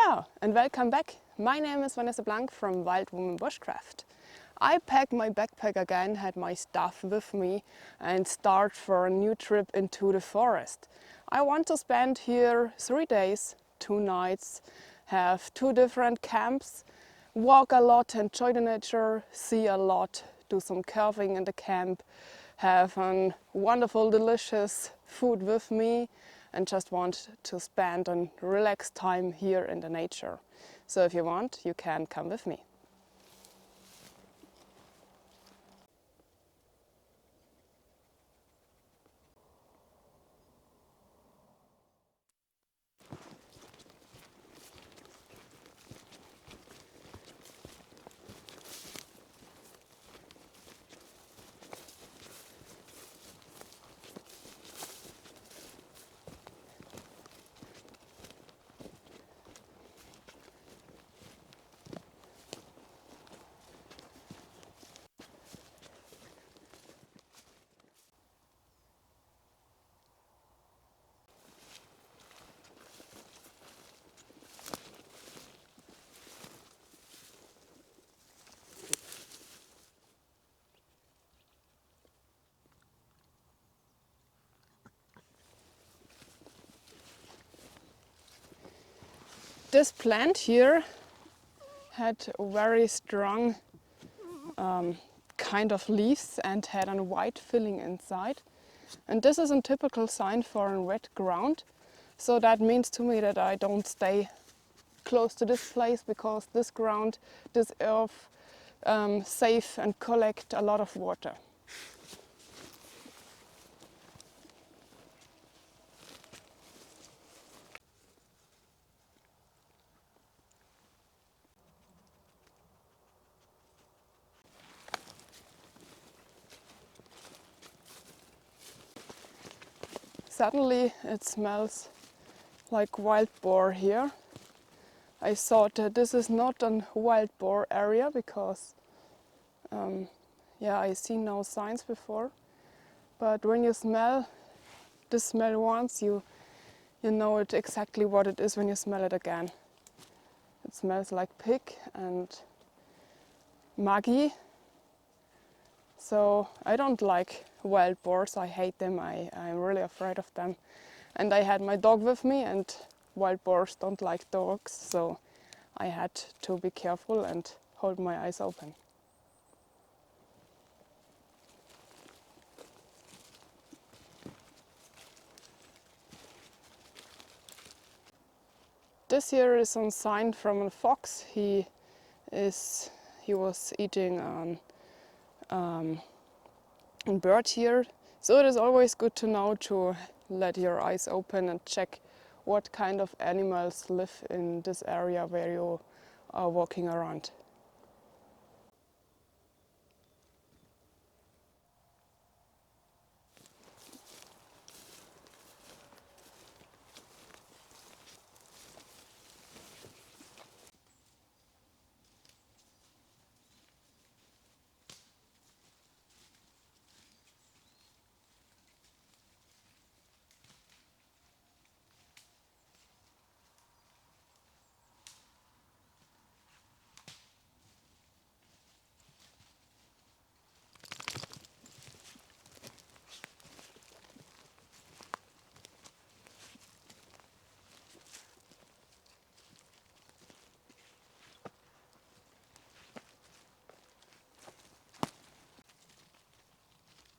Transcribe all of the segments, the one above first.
Hello and welcome back. My name is Vanessa Blank from Winterbushcraft. I packed my backpack again, had my stuff with me and start for a new trip into the forest. I want to spend here 3 days, 2 nights, have 2 different camps, walk a lot, enjoy the nature, see a lot, do some carving in the camp, have a wonderful, delicious food with me and just want to spend a relaxed time here in the nature. So if you want, you can come with me. This plant here had very strong kind of leaves and had a white filling inside. And this is a typical sign for a wet ground. So that means to me that I don't stay close to this place because this ground, this earth, save and collect a lot of water. Suddenly it smells like wild boar here. I thought that this is not a wild boar area because I see no signs before. But when you smell this smell once, you know it exactly what it is when you smell it again. It smells like pig and muggy. So I don't like wild boars, I hate them, I'm really afraid of them. And I had my dog with me and wild boars don't like dogs, so I had to be careful and hold my eyes open. This here is a sign from a fox. He was eating a bird here. So it is always good to know to let your eyes open and check what kind of animals live in this area where you are walking around.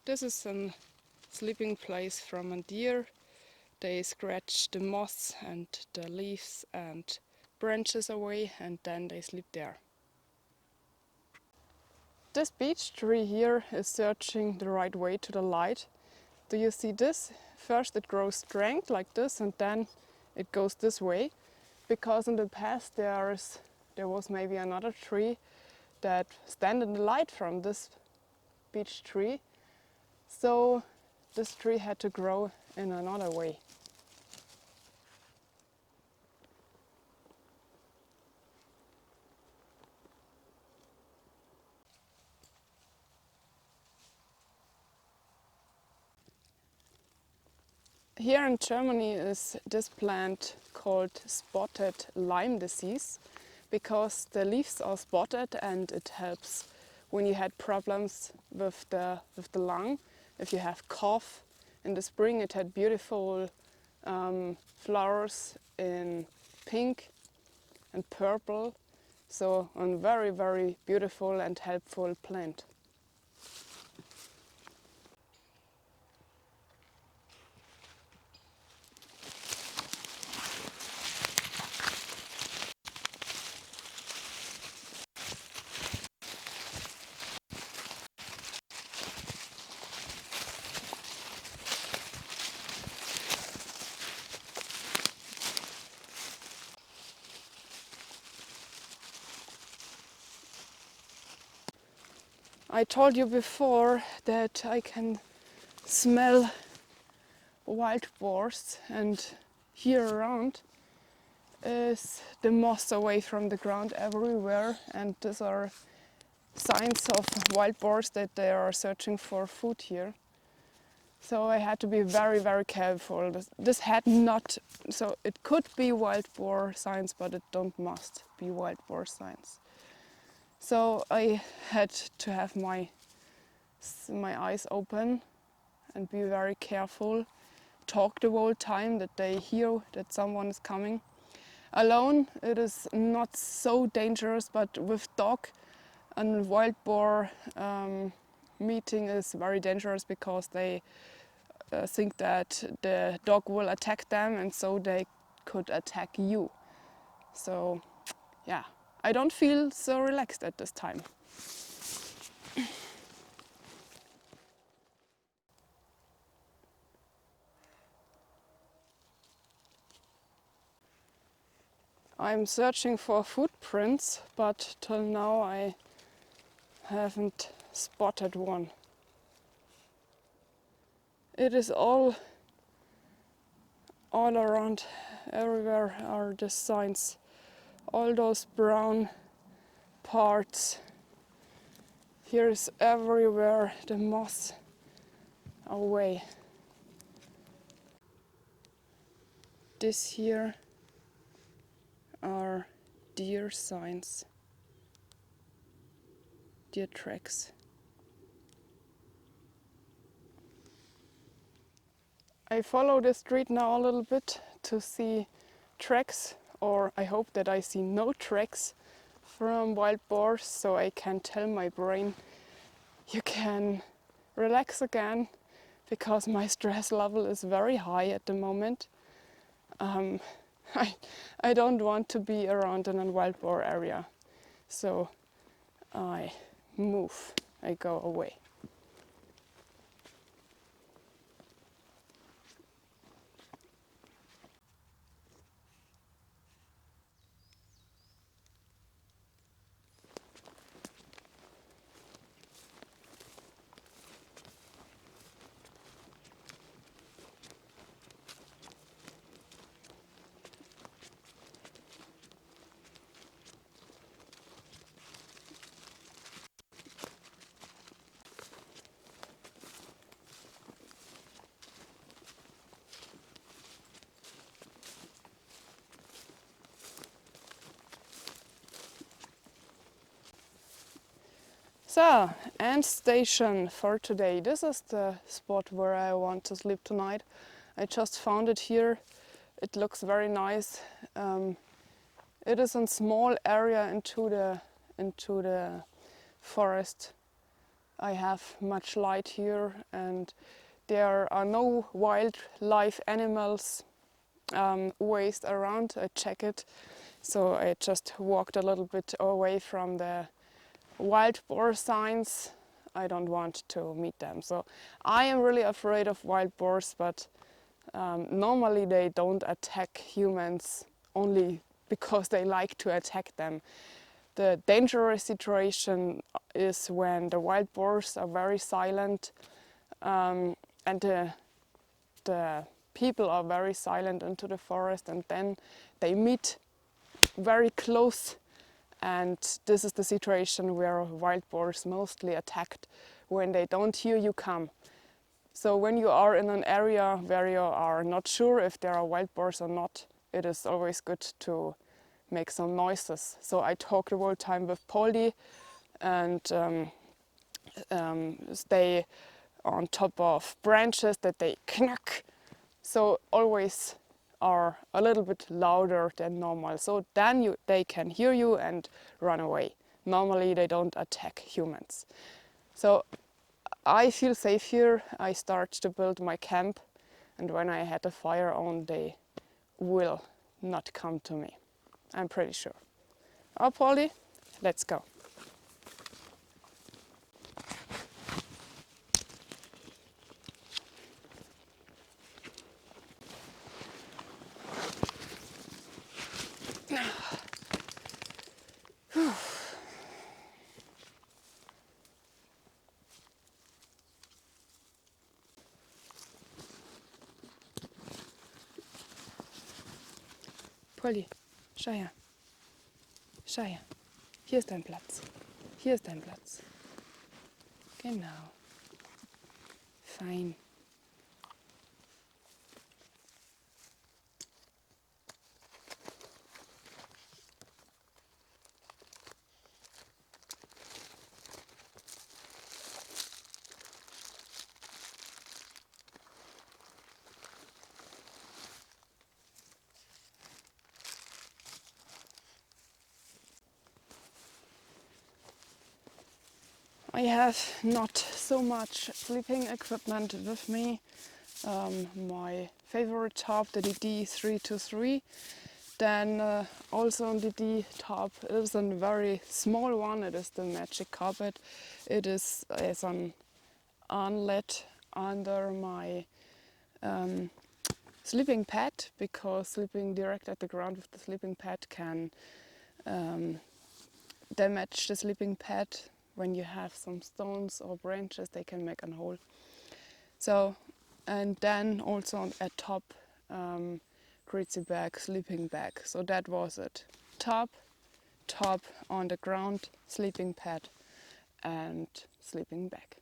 This is a sleeping place from a deer. They scratch the moss and the leaves and branches away and then they sleep there. This beech tree here is searching the right way to the light. Do you see this? First it grows straight like this and then it goes this way. Because in the past there was maybe another tree that stand in the light from this beech tree. So this tree had to grow in another way. Here in Germany is this plant called called spotted Lyme disease, because the leaves are spotted and it helps when you had problems with the lung. If you have cough in the spring, it had beautiful flowers in pink and purple. So a very, very beautiful and helpful plant. I told you before that I can smell wild boars, and here around is the moss away from the ground everywhere, and these are signs of wild boars that they are searching for food here. So I had to be very, very careful. This had not, so it could be wild boar signs, but it don't must be wild boar signs. So I had to have my eyes open and be very careful. Talk the whole time that they hear that someone is coming. Alone it is not so dangerous, but with dog and wild boar meeting is very dangerous, because they think that the dog will attack them, and so they could attack you. So yeah, I don't feel so relaxed at this time. I'm searching for footprints, but till now I haven't spotted one. It is all around, everywhere are the signs. All those brown parts. Here is everywhere the moss away. This here are deer signs, deer tracks. I follow the street now a little bit to see tracks, or I hope that I see no tracks from wild boars, so I can tell my brain you can relax again, because my stress level is very high at the moment. I don't want to be around in a wild boar area, so I move, I go away. So, end station for today. This is the spot where I want to sleep tonight. I just found it here. It looks very nice. It is a small area into the forest. I have much light here, and there are no wildlife animals waste around. I check it. So I just walked a little bit away from the wild boar signs. I don't want to meet them. So I am really afraid of wild boars, but normally they don't attack humans only because they like to attack them. The dangerous situation is when the wild boars are very silent and the people are very silent into the forest, and then they meet very close. And this is the situation where wild boars mostly attacked when they don't hear you come. So when you are in an area where you are not sure if there are wild boars or not, it is always good to make some noises. So I talk the whole time with Polly and stay on top of branches that they knack. So always are a little bit louder than normal. So then they can hear you and run away. Normally they don't attack humans. So I feel safe here. I start to build my camp, and when I had a fire on, they will not come to me. I'm pretty sure. Oh, Polly, let's go. Polly, schau her. Schau her. Hier ist dein Platz. Hier ist dein Platz. Genau. Fein. I have not so much sleeping equipment with me. My favorite tarp, the DD323. Then also on the D tarp, it is a very small one. It is the Magic Carpet. It is as an armlet under my sleeping pad, because sleeping direct at the ground with the sleeping pad can damage the sleeping pad. When you have some stones or branches, they can make a hole. So, and then also on at top, greasy bag, sleeping bag. So that was it. Top on the ground, sleeping pad, and sleeping bag.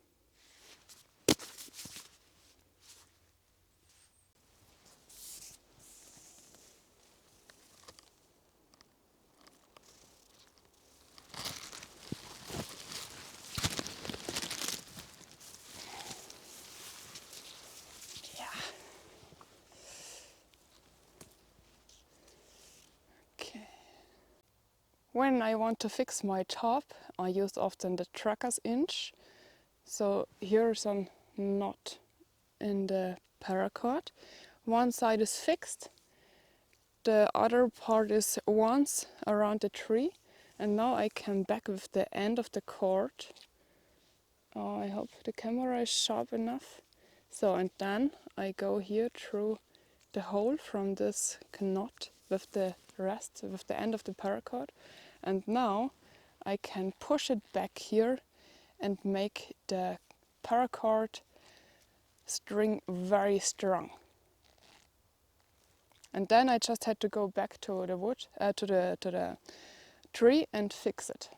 When I want to fix my top, I use often the tracker's inch. So here's a knot in the paracord. One side is fixed, the other part is once around the tree, and now I can back with the end of the cord. I hope the camera is sharp enough. So, and then I go here through the hole from this knot with the rest, with the end of the paracord. And now I can push it back here and make the paracord string very strong. And then I just had to go back to the wood, to the tree and fix it.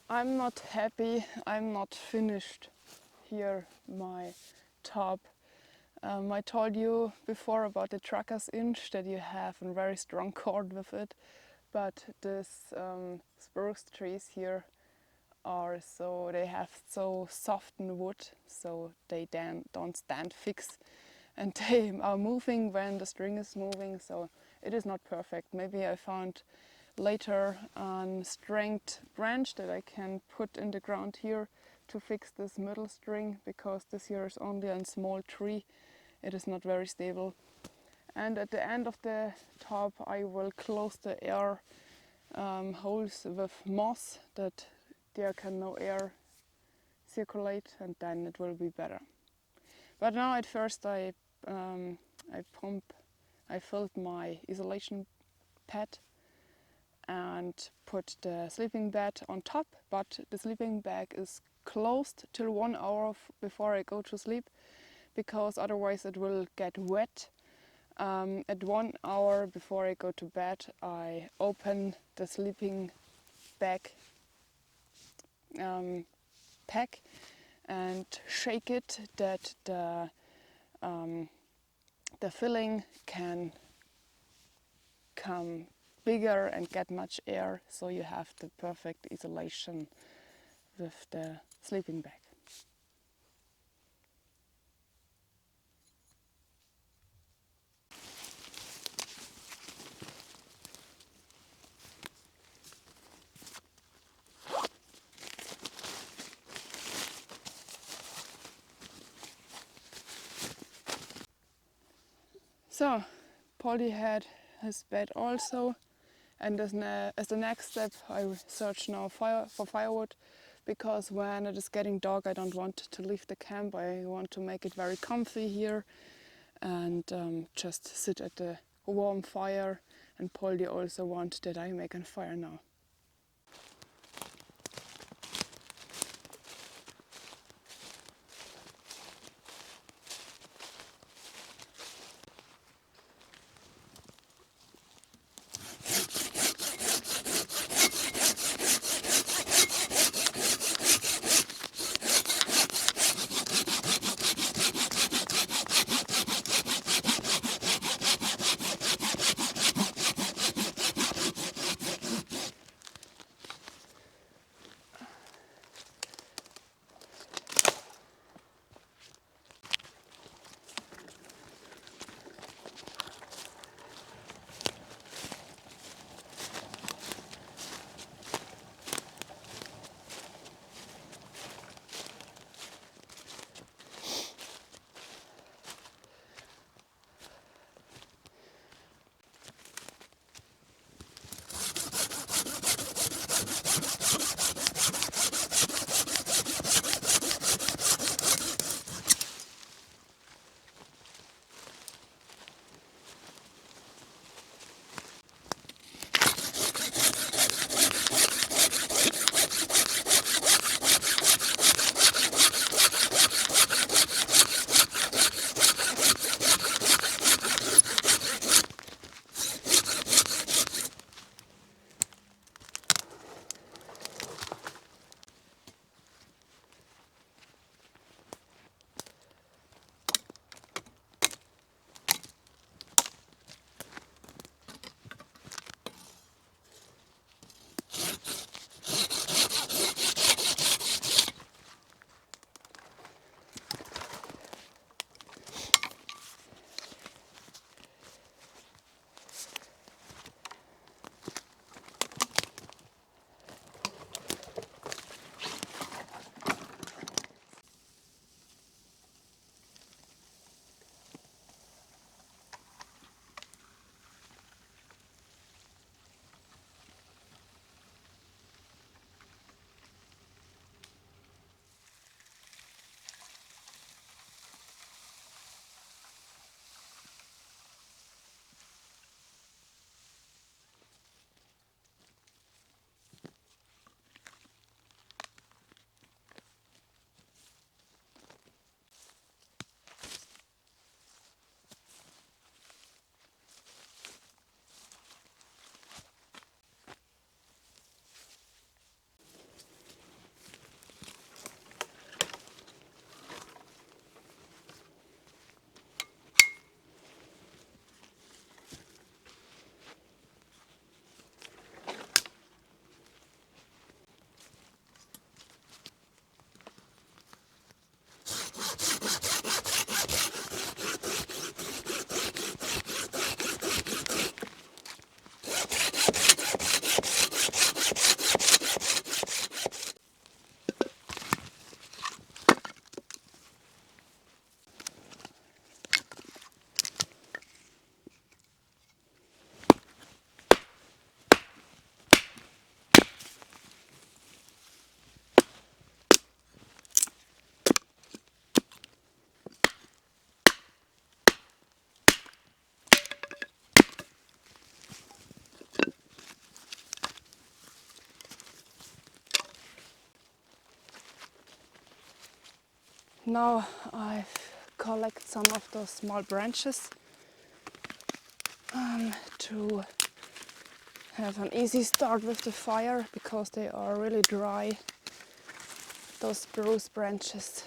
I'm not happy, I'm not finished here my top. I told you before about the tracker's inch, that you have a very strong cord with it, but this spruce trees here are they have so soft wood, so they then don't stand fixed, and they are moving when the string is moving, so it is not perfect. Maybe I found later a strength branch that I can put in the ground here to fix this middle string, because this here is only a small tree. It is not very stable. And at the end of the top I will close the air holes with moss, that there can no air circulate, and then it will be better. But now at first I filled my isolation pad and put the sleeping bag on top, but the sleeping bag is closed till 1 hour before I go to sleep, because otherwise it will get wet. At 1 hour before I go to bed, I open the sleeping bag pack and shake it, that the filling can come bigger and get much air, so you have the perfect isolation with the sleeping bag. So, Polly had his bed also, and as the next step I search now for firewood, because when it is getting dark I don't want to leave the camp. I want to make it very comfy here and just sit at the warm fire, and Polly also wants that I make a fire now. Now I collect some of those small branches to have an easy start with the fire, because they are really dry, those spruce branches.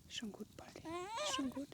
Schon gut, Baldi. Schon gut.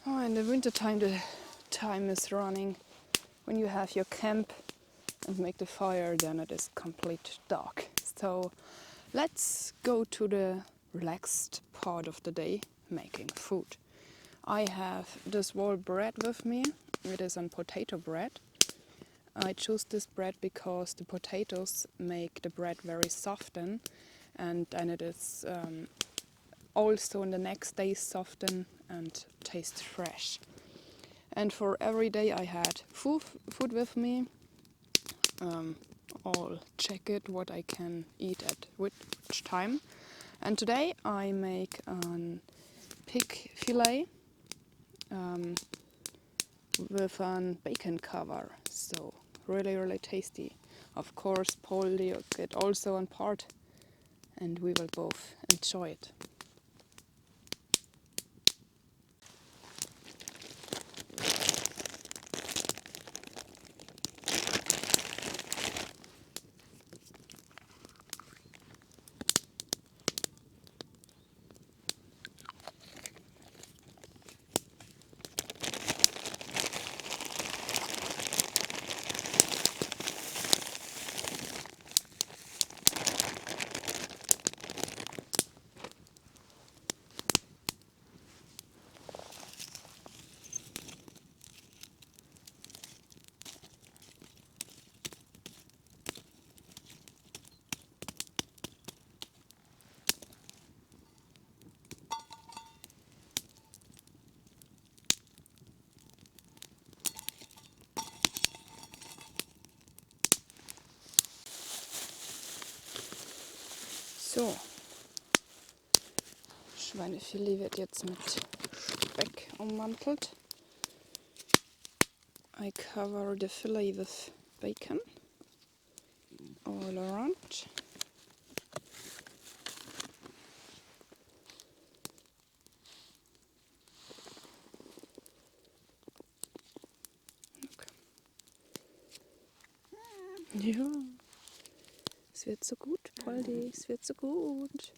Oh, in the winter time, the time is running. When you have your camp and make the fire, then it is complete dark. So let's go to the relaxed part of the day, making food. I have this whole bread with me. It is on potato bread. I choose this bread because the potatoes make the bread very soften, and it is also in the next day soften and taste fresh. And for every day I had food with me. All check it what I can eat at which time. And today I make a pig fillet with a bacon cover. So really tasty. Of course, Paul you get also on part, and we will both enjoy it. So, Schweinefilet wird jetzt mit Speck ummantelt. I cover the fillet with bacon all around. Okay. Ja, es wird so gut, Poldi, es wird so gut.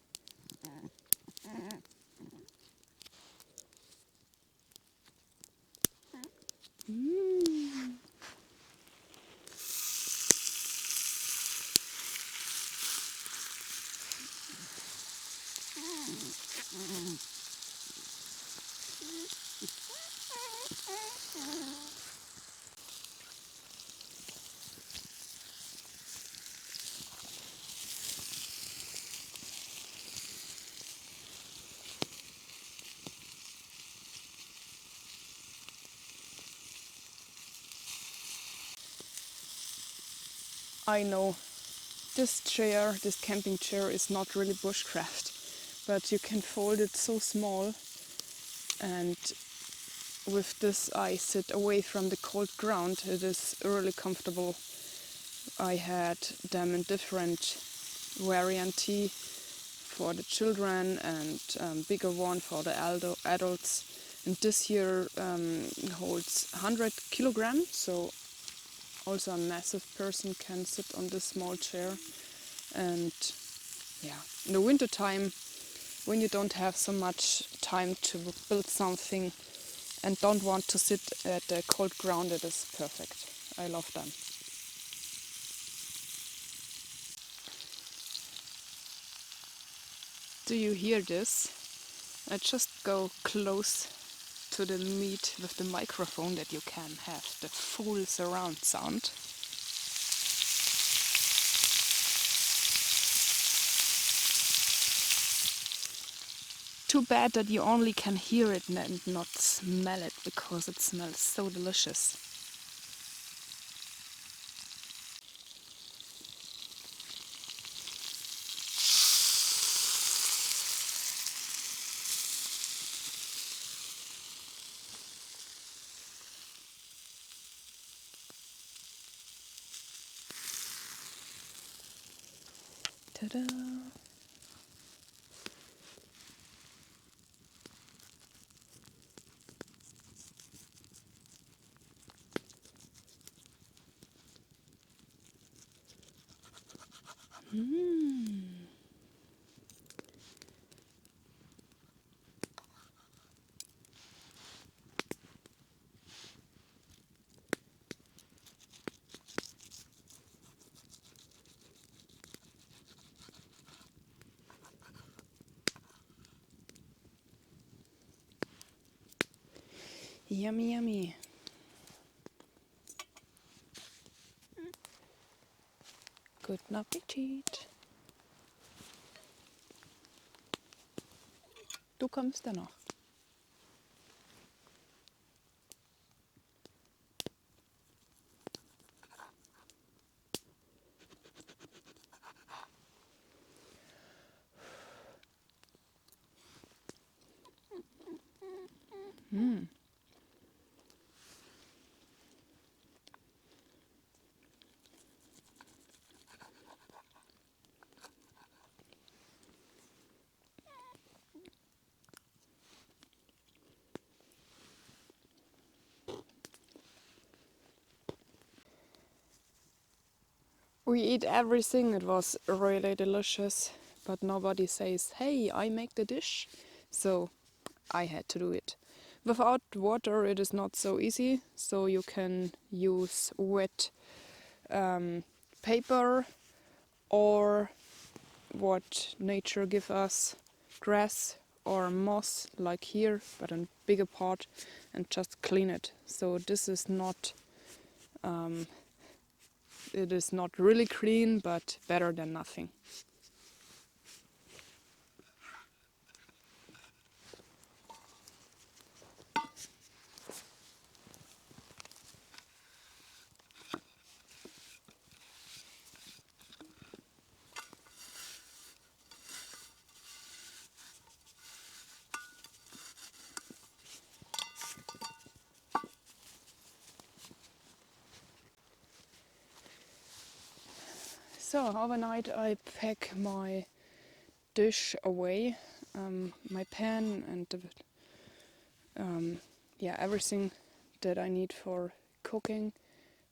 I know this chair, this camping chair, is not really bushcraft, but you can fold it so small, and with this I sit away from the cold ground. It is really comfortable. I had them in different variety for the children and bigger one for the adults. And this here holds 100 kilograms, so also a massive person can sit on this small chair. And yeah, in the winter time, when you don't have so much time to build something and don't want to sit at the cold ground, it is perfect. I love them. Do you hear this? I just go close to the meat with the microphone that you can have the full surround sound. Too bad that you only can hear it and not smell it, because it smells so delicious. Ta-da! Yummy, yummy. Guten Appetit. Du kommst dann noch. We eat everything. It was really delicious, but nobody says, hey, I make the dish. So I had to do it. Without water it is not so easy, so you can use wet paper or what nature gives us, grass or moss like here, but in bigger pot, and just clean it. So this is not it is not really clean, but better than nothing. So overnight I pack my dish away, my pan and yeah, everything that I need for cooking,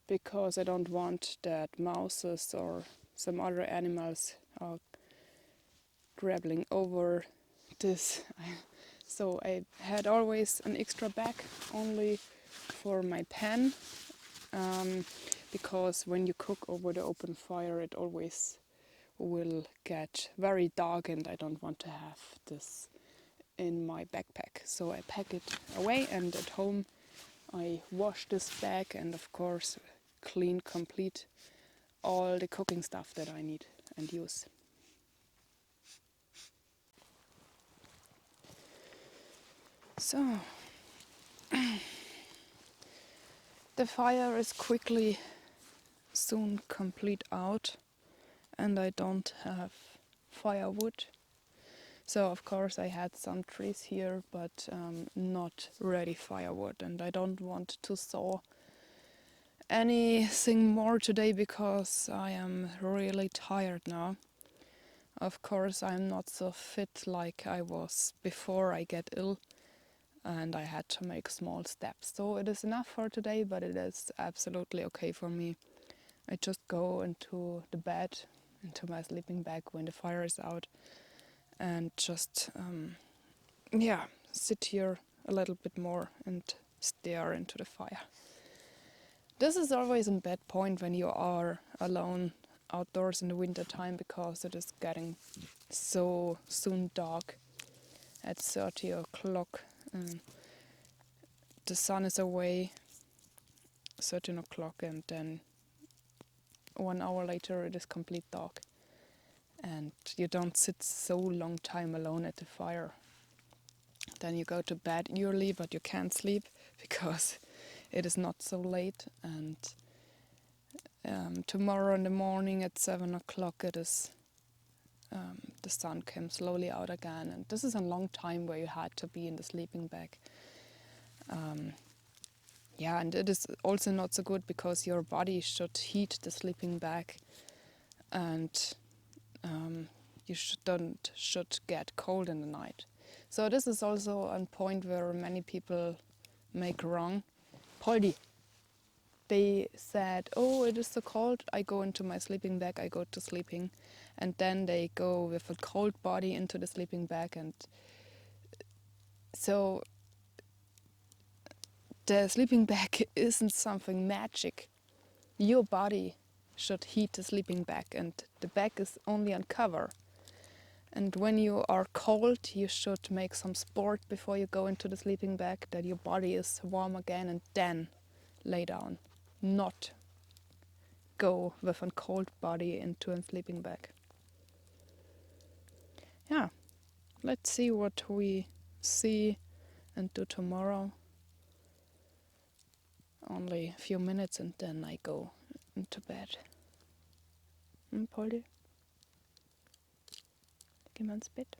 because I don't want that mouses or some other animals are grabbing over this. So I had always an extra bag only for my pan, because when you cook over the open fire it always will get very dark and I don't want to have this in my backpack. So I pack it away, and at home I wash this bag and of course clean complete all the cooking stuff that I need and use. So the fire is quickly soon complete out and I don't have firewood. So of course I had some trees here, but not ready firewood, and I don't want to saw anything more today because I am really tired now. Of course I'm not so fit like I was before I get ill, and I had to make small steps. So it is enough for today, but it is absolutely okay for me. I just go into the bed, into my sleeping bag when the fire is out, and just sit here a little bit more and stare into the fire. This is always a bad point when you are alone outdoors in the winter time, because it is getting so soon dark at 30 o'clock. The sun is away 13 o'clock, and then 1 hour later it is complete dark. And you don't sit so long time alone at the fire. Then you go to bed early, but you can't sleep because it is not so late. And tomorrow in the morning at 7 o'clock it is the sun came slowly out again. And this is a long time where you had to be in the sleeping bag. And it is also not so good because your body should heat the sleeping bag, and you should get cold in the night. So this is also a point where many people make wrong. Poldi, they said, oh, it is so cold, I go into my sleeping bag, I go to sleeping. And then they go with a cold body into the sleeping bag. And so the sleeping bag isn't something magic. Your body should heat the sleeping bag, and the bag is only on cover. And when you are cold, you should make some sport before you go into the sleeping bag, that your body is warm again, and then lay down. Not go with a cold body into a sleeping bag. Yeah, let's see what we see and do tomorrow. Only a few minutes and then I go into bed. Polly? Geh mal ins Bett.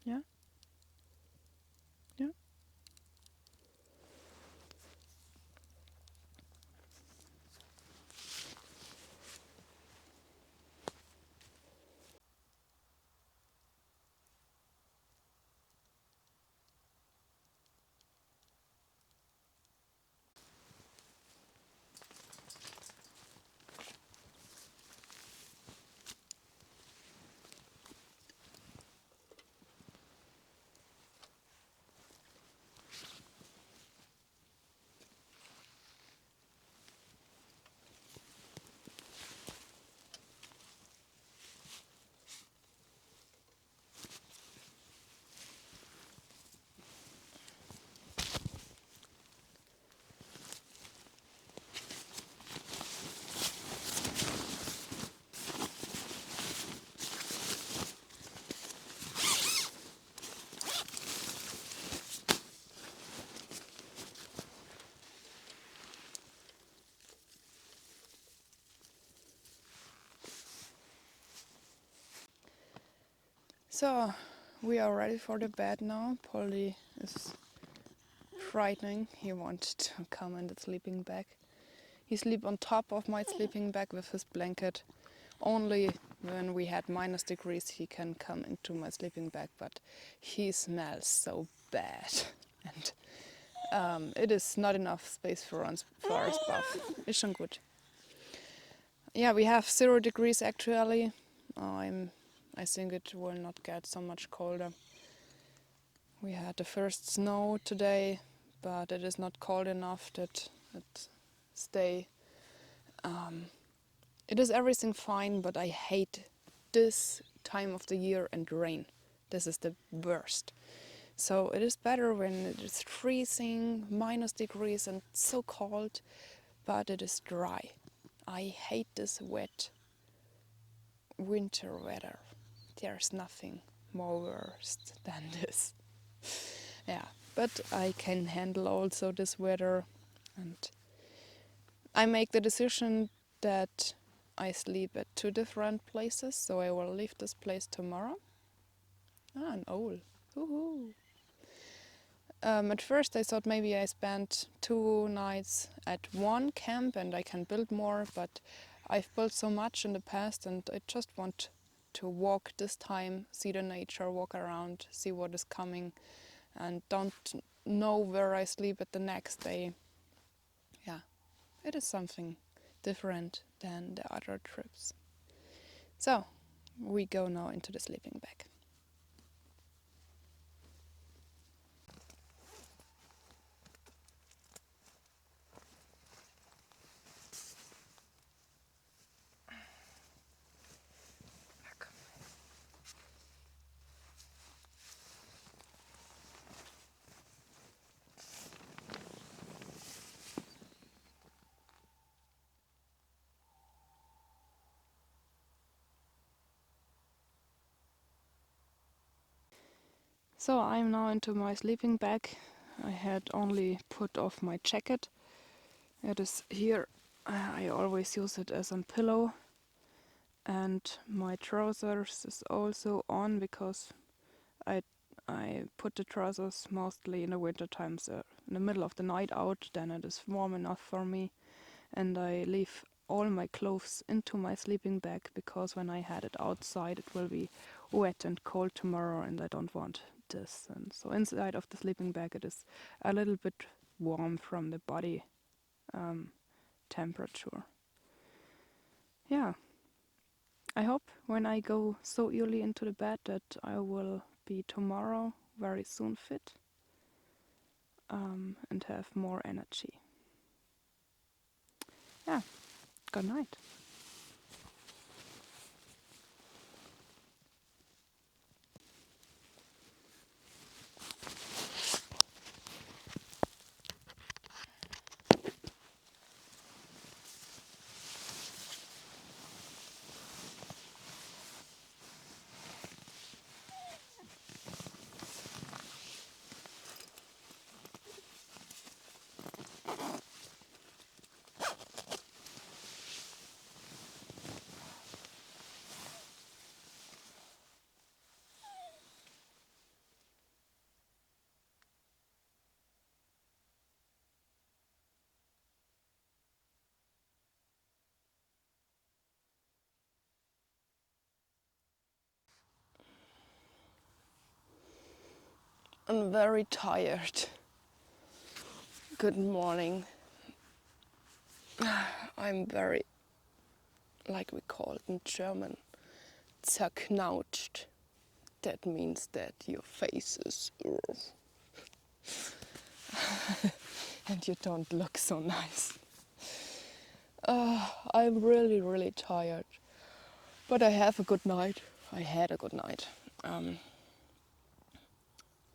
Ja? Ja? So, we are ready for the bed now. Polly is frightening. He wants to come in the sleeping bag. He sleep on top of my sleeping bag with his blanket. Only when we had -degrees he can come into my sleeping bag, but he smells so bad. And it is not enough space for us both. Ist schon gut. Yeah, we have 0 degrees actually. I think it will not get so much colder. We had the first snow today, but it is not cold enough that it stay. It is everything fine, but I hate this time of the year and rain. This is the worst. So it is better when it is freezing, -degrees and so cold, but it is dry. I hate this wet winter weather. There's nothing more worst than this. Yeah, but I can handle also this weather, and I make the decision that I sleep at 2 different places, so I will leave this place tomorrow. An owl. Woohoo! At first I thought maybe I spent 2 nights at one camp and I can build more, but I've built so much in the past and I just want to walk this time, see the nature, walk around, see what is coming, and don't know where I sleep at the next day. Yeah, it is something different than the other trips. So, we go now into the sleeping bag. So I'm now into my sleeping bag. I had only put off my jacket. It is here. I always use it as a pillow. And my trousers is also on because I put the trousers mostly in the winter times in the middle of the night out, then it is warm enough for me. And I leave all my clothes into my sleeping bag because when I had it outside it will be wet and cold tomorrow and I don't want this. And so inside of the sleeping bag it is a little bit warm from the body temperature. Yeah, I hope when I go so early into the bed that I will be tomorrow very soon fit and have more energy. Yeah, good night. I'm very tired. Good morning. I'm very, like we call it in German, zerknautscht. That means that your face is and you don't look so nice. I'm really, really tired. But I have a good night. I had a good night.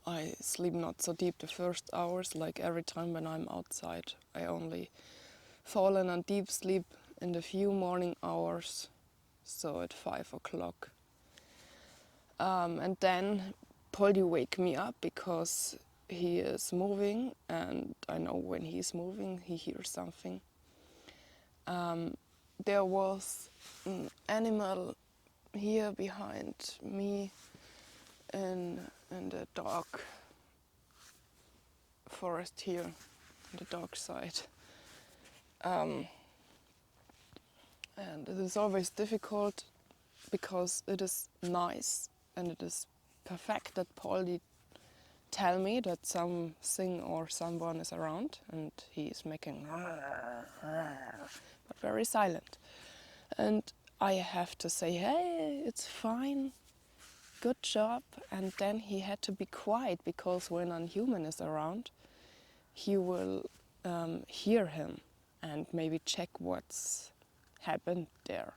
I sleep not so deep the first hours, like every time when I'm outside. I only fall in a deep sleep in the few morning hours, so at 5 o'clock. And then Polly wake me up because he is moving, and I know when he's moving, he hears something. There was an animal here behind me in the dark forest here, on the dark side. And it is always difficult because it is nice and it is perfect that Polly tell me that something or someone is around, and he is making but very silent. And I have to say, hey, it's fine, good job. And then he had to be quiet because when a human is around, he will hear him and maybe check what's happened there.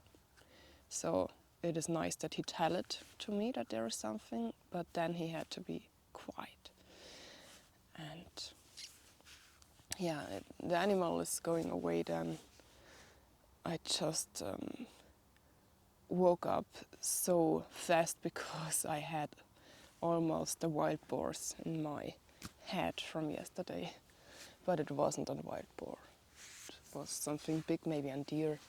So it is nice that he tell it to me that there is something, but then he had to be quiet. yeah, the animal is going away, then I just woke up so fast because I had almost the wild boars in my head from yesterday. But it wasn't a wild boar. It was something big, maybe a deer.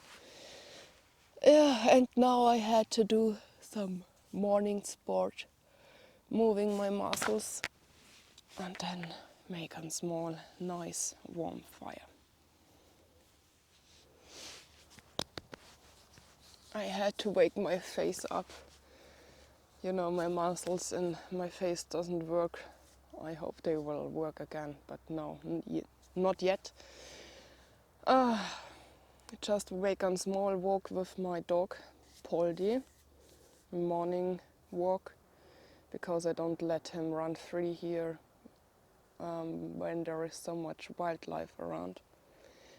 Yeah, and now I had to do some morning sport, moving my muscles, and then make a small, nice, warm fire. I had to wake my face up. You know, my muscles in my face doesn't work. I hope they will work again, but no, not yet. Just wake a small walk with my dog, Poldi, morning walk, because I don't let him run free here when there is so much wildlife around.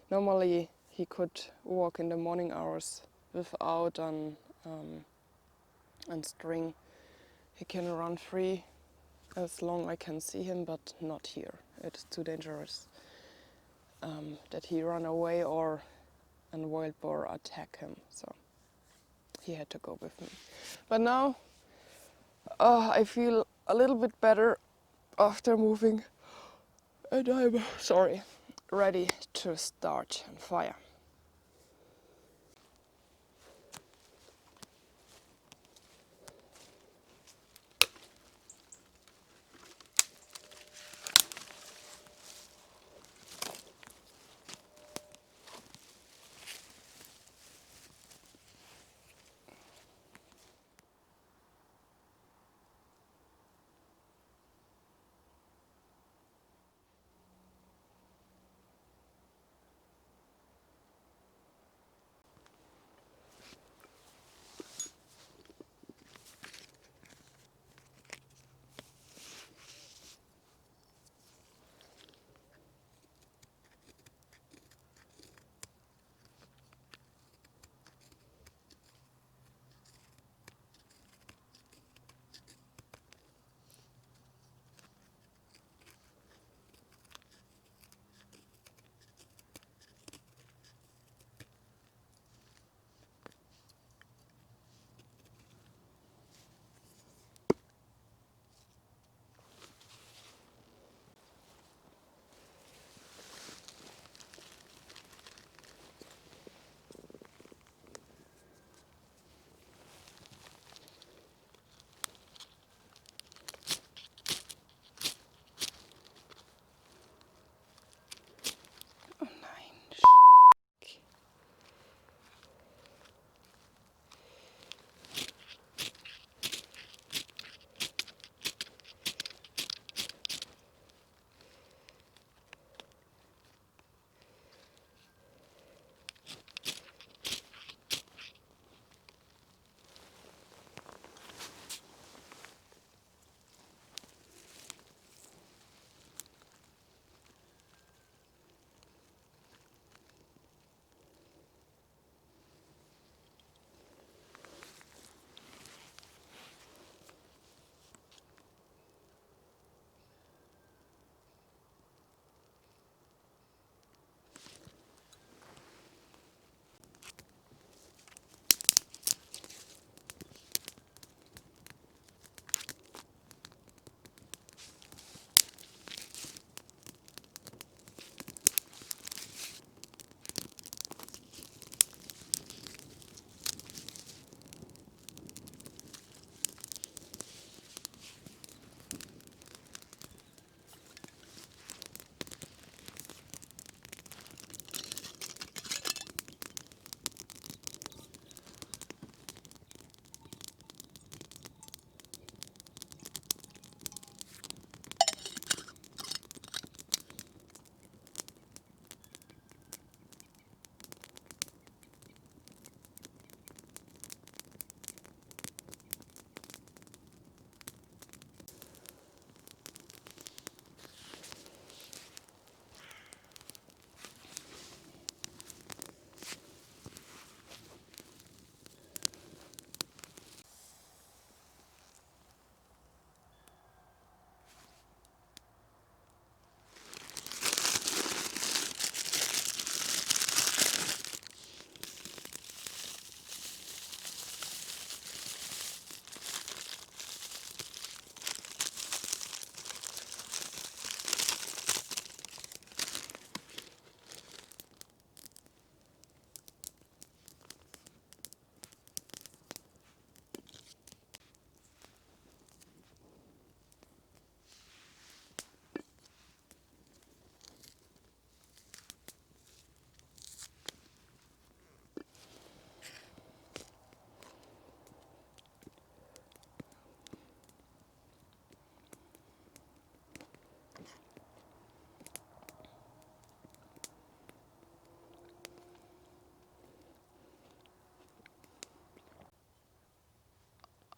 Normally he could walk in the morning hours without an string. He can run free as long I can see him, but not here. It's too dangerous that he run away or a wild boar attack him. So he had to go with me. But now I feel a little bit better after moving, and I'm ready to start and fire.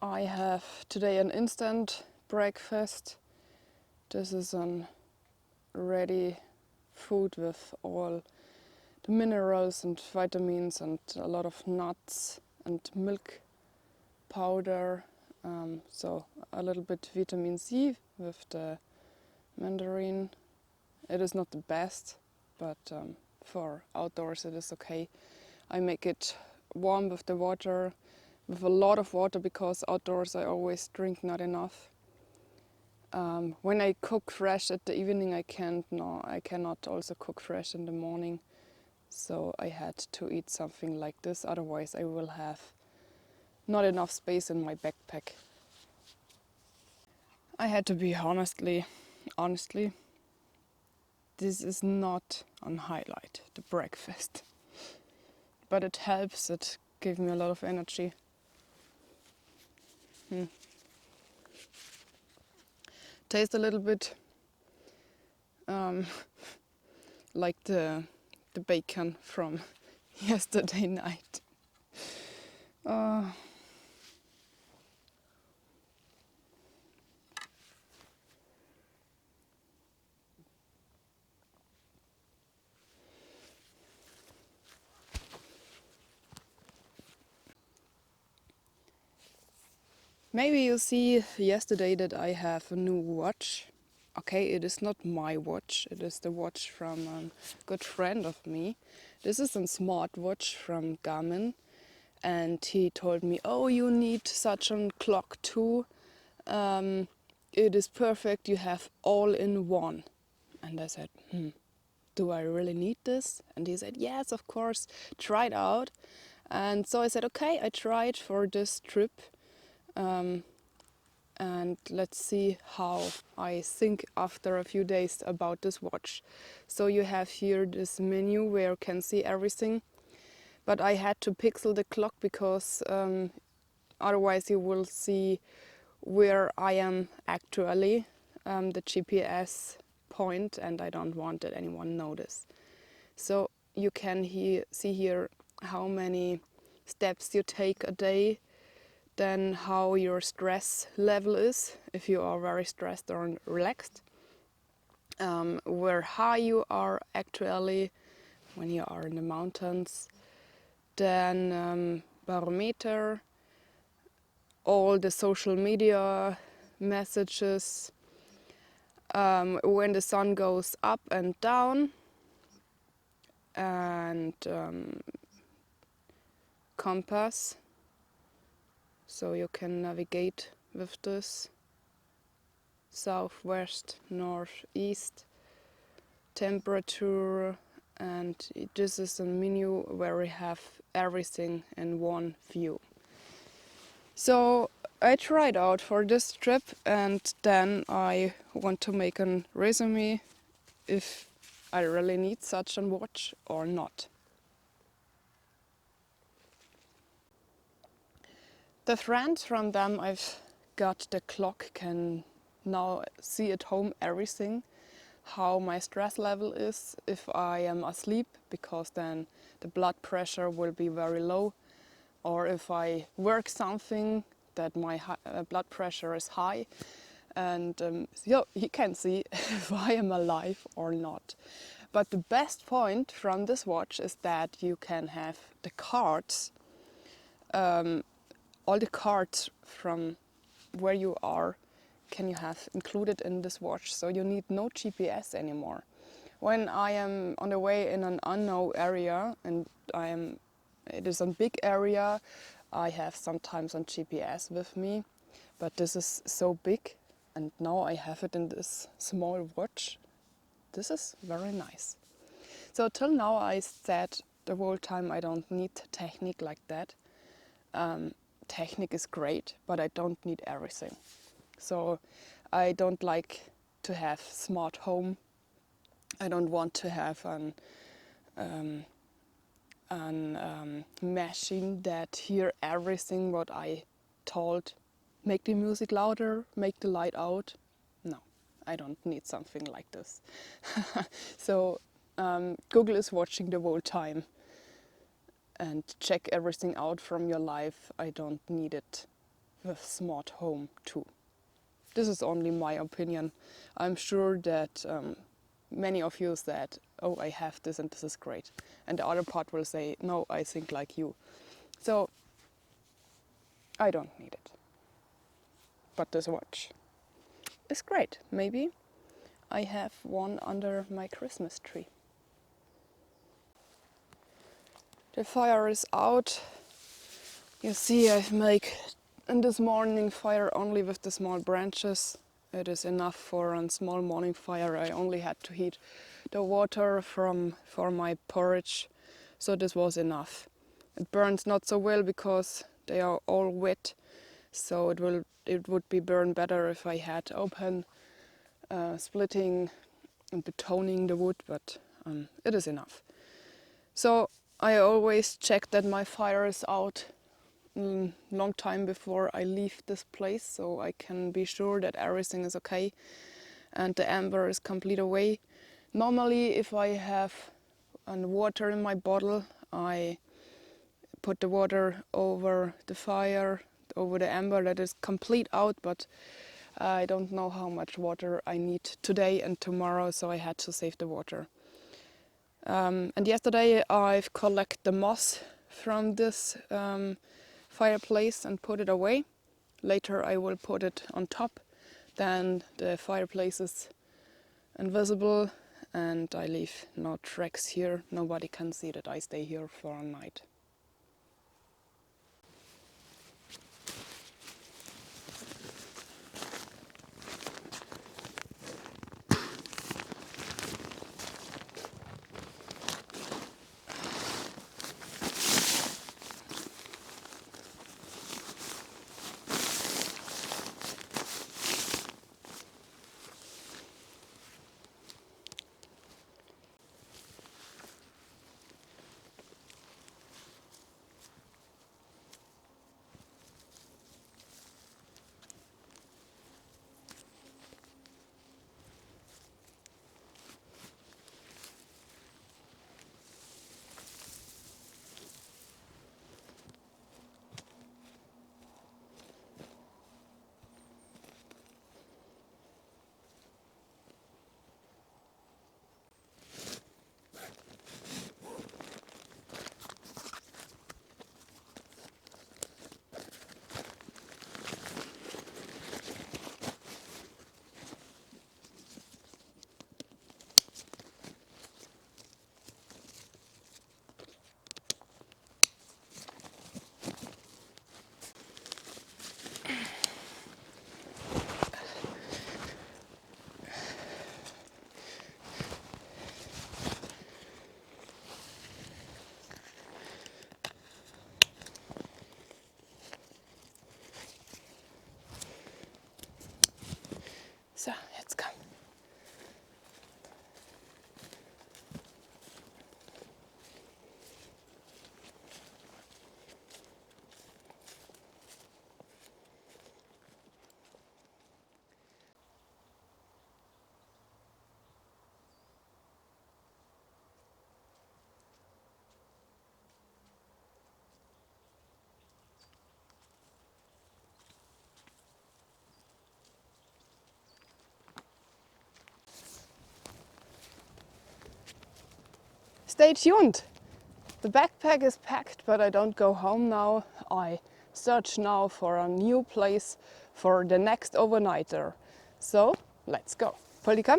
I have today an instant breakfast. This is an ready food with all the minerals and vitamins and a lot of nuts and milk powder. So a little bit vitamin C with the mandarin. It is not the best, but for outdoors it is okay. I make it warm with the water, with a lot of water, because outdoors I always drink not enough. When I cook fresh at the evening, I cannot also cook fresh in the morning. So I had to eat something like this, otherwise I will have not enough space in my backpack. I had to be honestly, this is not on highlight, the breakfast. But it helps, it gave me a lot of energy. Tastes a little bit like the bacon from yesterday night. Maybe you see yesterday that I have a new watch. Okay, it is not my watch, it is the watch from a good friend of me. This is a smartwatch from Garmin, and he told me, oh, you need such a clock too. It is perfect, you have all in one. And I said, do I really need this? And he said, yes, of course, try it out. And so I said, okay, I tried for this trip. And let's see how I think after a few days about this watch. So you have here this menu where you can see everything, but I had to pixel the clock because otherwise you will see where I am actually, the GPS point, and I don't want that anyone notice. So you can see here how many steps you take a day, then how your stress level is, if you are very stressed or relaxed, where high you are actually when you are in the mountains, then barometer, all the social media messages, when the sun goes up and down, and compass, so you can navigate with this, southwest, northeast, temperature, and this is a menu where we have everything in one view. So I tried out for this trip, and then I want to make a resume if I really need such a watch or not. The friends from them I've got the clock can now see at home everything, how my stress level is if I am asleep, because then the blood pressure will be very low, or if I work something that my blood pressure is high, and you can see if I am alive or not. But the best point from this watch is that you can have the cards, all the cards from where you are can you have included in this watch, so you need no GPS anymore. When I am on the way in an unknown area, and it is a big area, I have sometimes a GPS with me, but this is so big, and now I have it in this small watch. This is very nice. So till now I said the whole time I don't need technique like that. Technique is great, but I don't need everything. So I don't like to have smart home. I don't want to have an machine that hear everything what I told. Make the music louder, make the light out. No, I don't need something like this. So Google is watching the whole time and check everything out from your life. I don't need it with smart home too. This is only my opinion. I'm sure that many of you said, oh, I have this and this is great. And the other part will say, no, I think like you. So I don't need it. But this watch is great. Maybe I have one under my Christmas tree. The fire is out. You see, I've made in this morning fire only with the small branches. It is enough for a small morning fire. I only had to heat the water for my porridge, so this was enough. It burns not so well because they are all wet, so it would be burned better if I had open splitting and betoning the wood, but it is enough. So I always check that my fire is out long time before I leave this place, so I can be sure that everything is okay and the amber is complete away. Normally, if I have water in my bottle, I put the water over the fire, over the amber, that is complete out, but I don't know how much water I need today and tomorrow, so I had to save the water. And yesterday I've collected the moss from this fireplace and put it away. Later I will put it on top, then the fireplace is invisible and I leave no tracks here. Nobody can see that I stay here for a night. So, jetzt komm. Stay tuned! The backpack is packed, but I don't go home now. I search now for a new place for the next overnighter. So, let's go. Kuplika?